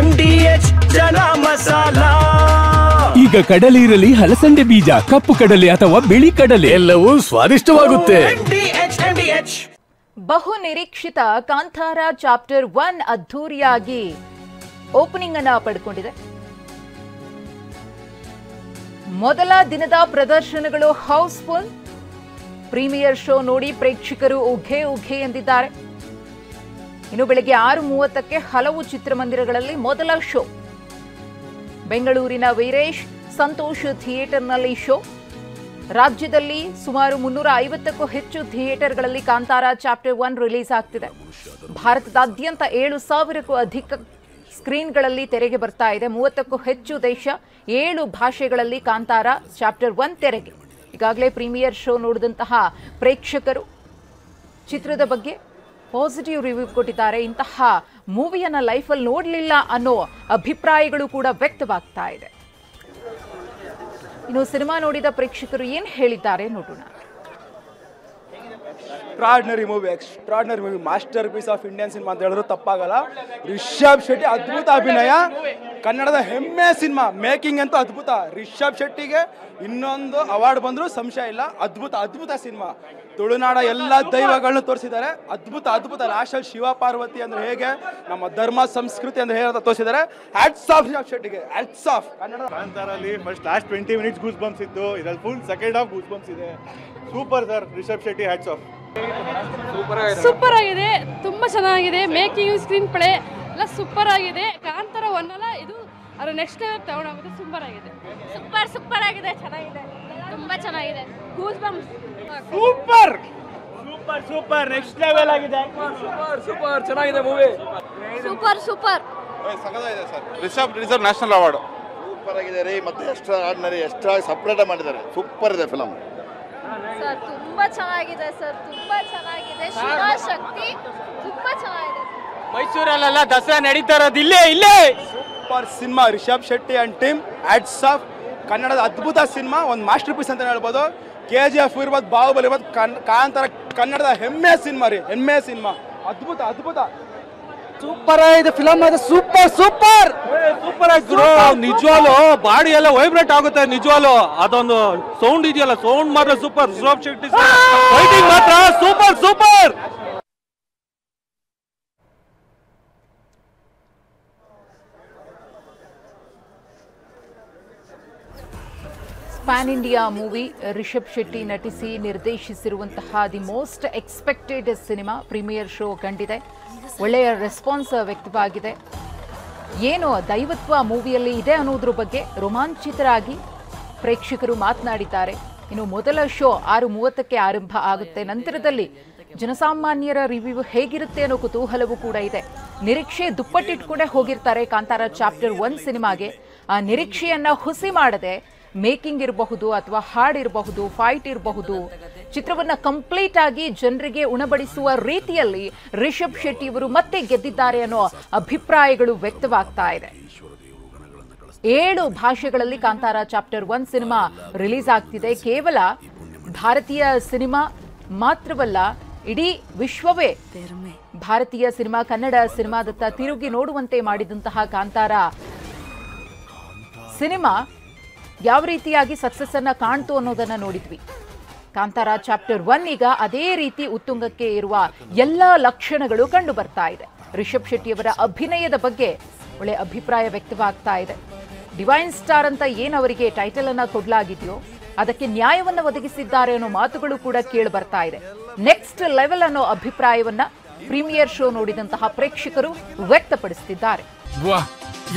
MDH ಜನ ಮಸಾಲ. ಈಗ ಕಡಲೆ ಇರಲಿ, ಹಲಸಂಡೆ ಬೀಜ, ಕಪ್ಪು ಕಡಲೆ ಅಥವಾ ಬಿಳಿ ಕಡಲೆ, ಎಲ್ಲವೂ ಸ್ವಾದಿಷ್ಟವಾಗುತ್ತೆ. ಬಹು ನಿರೀಕ್ಷಿತ ಕಾಂತಾರ ಚಾಪ್ಟರ್ 1 ಅದ್ಧೂರಿಯಾಗಿ ಓಪನಿಂಗ್ ಅನ್ನ ಪಡ್ಕೊಂಡಿದೆ. ಮೊದಲ ದಿನದ ಪ್ರದರ್ಶನಗಳು ಹೌಸ್ಫುಲ್. ಪ್ರೀಮಿಯರ್ ಶೋ ನೋಡಿ ಪ್ರೇಕ್ಷಕರು ಉಘೆ ಉಘೆ ಎಂದಿದ್ದಾರೆ. ಇನ್ನು ಬೆಳಗ್ಗೆ 6:30ಕ್ಕೆ ಹಲವು ಚಿತ್ರಮಂದಿರಗಳಲ್ಲಿ ಮೊದಲ ಶೋ. ಬೆಂಗಳೂರಿನ ವೀರೇಶ್ ಸಂತೋಷ್ ಥಿಯೇಟರ್ನಲ್ಲಿ ಶೋ. ರಾಜ್ಯದಲ್ಲಿ ಸುಮಾರು 350ಕ್ಕೂ ಹೆಚ್ಚು ಥಿಯೇಟರ್ಗಳಲ್ಲಿ ಕಾಂತಾರ ಚಾಪ್ಟರ್ 1 ರಿಲೀಸ್ ಆಗ್ತಿದೆ. ಭಾರತದಾದ್ಯಂತ 7,000ಕ್ಕೂ ಅಧಿಕ ಸ್ಕ್ರೀನ್ಗಳಲ್ಲಿ ತೆರೆಗೆ ಬರ್ತಾ ಇದೆ. 30ಕ್ಕೂ ಹೆಚ್ಚು ದೇಶ, 7 ಭಾಷೆಗಳಲ್ಲಿ ಕಾಂತಾರ ಚಾಪ್ಟರ್ 1 ತೆರೆಗೆ. ಈಗಾಗಲೇ ಪ್ರೀಮಿಯರ್ ಶೋ ನೋಡಿದಂತಹ ಪ್ರೇಕ್ಷಕರು ಚಿತ್ರದ ಬಗ್ಗೆ ಪಾಸಿಟಿವ್ ರಿವ್ಯೂ ಕೊಟ್ಟಿದ್ದಾರೆ. ಇಂತಹ ಮೂವಿಯನ್ನ ಲೈಫಲ್ಲಿ ನೋಡಲಿಲ್ಲ ಅನ್ನೋ ಅಭಿಪ್ರಾಯಗಳು ಕೂಡ ವ್ಯಕ್ತವಾಗ್ತಾ ಇದೆ. ಇನ್ನು ಸಿನಿಮಾ ನೋಡಿದ ಪ್ರೇಕ್ಷಕರು ಏನು ಹೇಳಿದ್ದಾರೆ ನೋಡೋಣ. Extraordinary movie, masterpiece of Indian cinema ಅಂತ ಹೇಳಿದ್ರು ತಪ್ಪಾಗಲ್ಲ. ರಿಷಬ್ ಶೆಟ್ಟಿ ಅದ್ಭುತ ಅಭಿನಯ, ಕನ್ನಡದ ಹೆಮ್ಮೆ ಸಿನಿಮಾ. ಮೇಕಿಂಗ್ ಅಂತೂ ಅದ್ಭುತ. ರಿಷಬ್ ಶೆಟ್ಟಿಗೆ ಇನ್ನೊಂದು ಅವಾರ್ಡ್ ಬಂದರೂ ಸಂಶಯ ಇಲ್ಲ. ಅದ್ಭುತ ಸಿನಿಮಾ. ತುಳುನಾಡ ಎಲ್ಲ ದೈವಗಳನ್ನ ತೋರಿಸಿದ್ದಾರೆ. ಅದ್ಭುತ. ಲಾಸ್ಟಲ್ಲಿ ಶಿವ ಪಾರ್ವತಿ ಅಂದ್ರೆ ಹೇಗೆ, ನಮ್ಮ ಧರ್ಮ ಸಂಸ್ಕೃತಿ ಅಂದ್ರೆ ಹೇಗೆ ತೋರಿಸಿದ್ದಾರೆ. ಹ್ಯಾಟ್ಸ್ ಆಫ್ ರಿಷಬ್ ಶೆಟ್ಟಿಗೆ, ಹ್ಯಾಟ್ಸ್ ಆಫ್. ಕನ್ನಡ ಕಾಂತಾರಲ್ಲಿ first last 20 minutes goosebumps ಇತ್ತು, ಇದರಲ್ಲಿ full second half goosebumps ಇದೆ. Super sir, Rishab Shetty hats off. Super ಆಗಿದೆ, ತುಂಬಾ ಚೆನ್ನಾಗಿದೆ. ಮೇಕಿಂಗ್, ಸ್ಕ್ರೀನ್ ಪ್ಲೇ ಎಲ್ಲ ಸೂಪರ್ ಆಗಿದೆ. ಕಾಂತಾರ 1 ಅಲ್ಲ, ಇದು ಅದು ನೆಕ್ಸ್ಟ್ ಲೆವೆಲ್ ತಗೊಂಡೋಗುತ್ತೆ. ಸೂಪರ್ ಆಗಿದೆ, ಸೂಪರ್ ಆಗಿದೆ, ಚೆನ್ನಾಗಿದೆ, ತುಂಬಾ ಚೆನ್ನಾಗಿದೆ. Goosebumps super next level ಆಗಿದೆ. ಸೂಪರ್ ಚೆನ್ನಾಗಿದೆ ಮೂವಿ. ಸೂಪರ್ ಸಖತ್ತಾಗಿದೆ sir. Rishabh national award. Super ಆಗಿದೆ ರೀ. ಮತ್ತೆ ಎಕ್ಸ್ಟ್ರಾ ಸಪ್ರೇಟ್ ಮಾಡಿದ್ದಾರೆ. ಸೂಪರ್ ಇದೆ ಫಿಲಮ್ ಸರ್. ತುಂಬಾ ಚೆನ್ನಾಗಿದೆ ಸರ್, ತುಂಬಾ ಚೆನ್ನಾಗಿದೆ. ಶಿವಶಕ್ತಿ ತುಂಬಾ ಚೆನ್ನಾಗಿದೆ. ಮೈಸೂರಲ್ಲೆಲ್ಲ ದಸರಾ ನಡೀತಾ ಇರೋದು ಇಲ್ಲೇ. Super cinema. Rishab Shetty and team hats off. ಕನ್ನಡದ ಅದ್ಭುತ ಸಿನಿಮಾ, ಒಂದು ಮಾಸ್ಟರ್ ಪೀಸ್ ಅಂತ ಹೇಳ್ಬೋದು. KGF ಇರ್ಬೋದು, ಬಾಹುಬಲಿ ಇರ್ಬೋದು, ಕಾಂತಾರ ಕನ್ನಡದ ಹೆಮ್ಮೆ ಸಿನಿಮಾ ರೀ. ಅದ್ಭುತ. ಸೂಪರ್ ಆಗಿದೆ ಫಿಲಮ್. ಅದು ಸೂಪರ್ ಆಯ್ತು. ನಿಜವಾಗ್ಲು ಬಾಡಿ ಎಲ್ಲ ವೈಬ್ರೇಟ್ ಆಗುತ್ತೆ. ನಿಜವಾಗ್ಲು ಅದೊಂದು ಸೌಂಡ್ ಇದೆಯಲ್ಲ, ಸೌಂಡ್ ಮಾತ್ರ ಸೂಪರ್. ರಿಷಬ್ ಶೆಟ್ಟಿ ಫೈಟಿಂಗ್ ಮಾತ್ರ super. Pan India movie. Rishab Shetty ನಟಿಸಿ ನಿರ್ದೇಶಿಸಿರುವಂತಹ the most expected cinema premiere show ಕಂಡಿದೆ. ಒಳ್ಳೆಯ ರೆಸ್ಪಾನ್ಸ್ ವ್ಯಕ್ತವಾಗಿದೆ. ಏನು ದೈವತ್ವ ಮೂವಿಯಲ್ಲಿ ಇದೆ ಅನ್ನೋದ್ರ ಬಗ್ಗೆ ರೋಮಾಂಚಿತರಾಗಿ ಪ್ರೇಕ್ಷಕರು ಮಾತನಾಡಿದ್ದಾರೆ. ಇನ್ನು ಮೊದಲ ಶೋ 6:30ಕ್ಕೆ ಆರಂಭ ಆಗುತ್ತೆ. ನಂತರದಲ್ಲಿ ಜನಸಾಮಾನ್ಯರ ರಿವ್ಯೂ ಹೇಗಿರುತ್ತೆ ಅನ್ನೋ ಕುತೂಹಲವೂ ಕೂಡ ಇದೆ. ನಿರೀಕ್ಷೆ ದುಪ್ಪಟ್ಟಿಟ್ಕೊಂಡೇ ಹೋಗಿರ್ತಾರೆ ಕಾಂತಾರ ಚಾಪ್ಟರ್ 1 ಸಿನಿಮಾಗೆ. ಆ ನಿರೀಕ್ಷೆಯನ್ನ ಹುಸಿ ಮಾಡದೆ ಮೇಕಿಂಗ್ ಇರಬಹುದು, ಅಥವಾ ಹಾಡಿರಬಹುದು, ಫೈಟ್ ಇರಬಹುದು, ಚಿತ್ರವನ್ನ ಕಂಪ್ಲೀಟ್ ಆಗಿ ಜನರಿಗೆ ಉಣಬಡಿಸುವ ರೀತಿಯಲ್ಲಿ ರಿಷಬ್ ಶೆಟ್ಟಿ ಅವರು ಮತ್ತೆ ಗೆದ್ದಿದ್ದಾರೆ ಅನ್ನೋ ಅಭಿಪ್ರಾಯಗಳು ವ್ಯಕ್ತವಾಗ್ತಾ ಇದೆ. 7 ಭಾಷೆಗಳಲ್ಲಿ ಕಾಂತಾರ ಚಾಪ್ಟರ್ 1 ಸಿನಿಮಾ ರಿಲೀಸ್ ಆಗ್ತಿದೆ. ಕೇವಲ ಭಾರತೀಯ ಸಿನಿಮಾ ಮಾತ್ರವಲ್ಲ, ಇಡೀ ವಿಶ್ವವೇ ಭಾರತೀಯ ಸಿನಿಮಾ, ಕನ್ನಡ ಸಿನಿಮಾದತ್ತ ತಿರುಗಿ ನೋಡುವಂತೆ ಮಾಡಿದಂತಹ ಕಾಂತಾರ ಸಿನಿಮಾ ಯಾವ ರೀತಿಯಾಗಿ ಸಕ್ಸಸ್ ಅನ್ನ ಕಾಣ್ತು ಅನ್ನೋದನ್ನ ನೋಡಿದ್ವಿ. ಕಾಂತಾರ ಚಾಪ್ಟರ್ 1 ಈಗ ಅದೇ ರೀತಿ ಉತ್ತುಂಗಕ್ಕೆ ಇರುವ ಎಲ್ಲ ಲಕ್ಷಣಗಳು ಕಂಡು ಬರ್ತಾ ಇದೆ. ರಿಷಬ್ ಶೆಟ್ಟಿಯವರ ಅಭಿನಯದ ಬಗ್ಗೆ ಒಳ್ಳೆ ಅಭಿಪ್ರಾಯ ವ್ಯಕ್ತವಾಗ್ತಾ ಇದೆ. ಡಿವೈನ್ ಸ್ಟಾರ್ ಅಂತ ಏನವರಿಗೆ ಟೈಟಲ್ ಅನ್ನ ಕೊಡಲಾಗಿದೆಯೋ ಅದಕ್ಕೆ ನ್ಯಾಯವನ್ನ ಒದಗಿಸಿದ್ದಾರೆ ಅನ್ನೋ ಮಾತುಗಳು ಕೂಡ ಕೇಳಿ ಬರ್ತಾ ಇದೆ. ನೆಕ್ಸ್ಟ್ ಲೆವೆಲ್ ಅನ್ನೋ ಅಭಿಪ್ರಾಯವನ್ನ ಪ್ರೀಮಿಯರ್ ಶೋ ನೋಡಿದಂತಹ ಪ್ರೇಕ್ಷಕರು ವ್ಯಕ್ತಪಡಿಸುತ್ತಿದ್ದಾರೆ.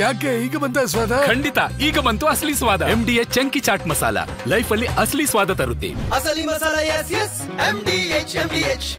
ಯಾಕೆ ಈಗ ಬಂತ ಸ್ವಾದ? ಖಂಡಿತ ಈಗ ಬಂತು ಅಸಲಿ ಸ್ವಾದ. MDH chunky chaat masala life ಅಲ್ಲಿ ಅಸಲಿ ಸ್ವಾದ ತರುತ್ತೆ. ಅಸಲಿ ಮಸಾಲ. MDH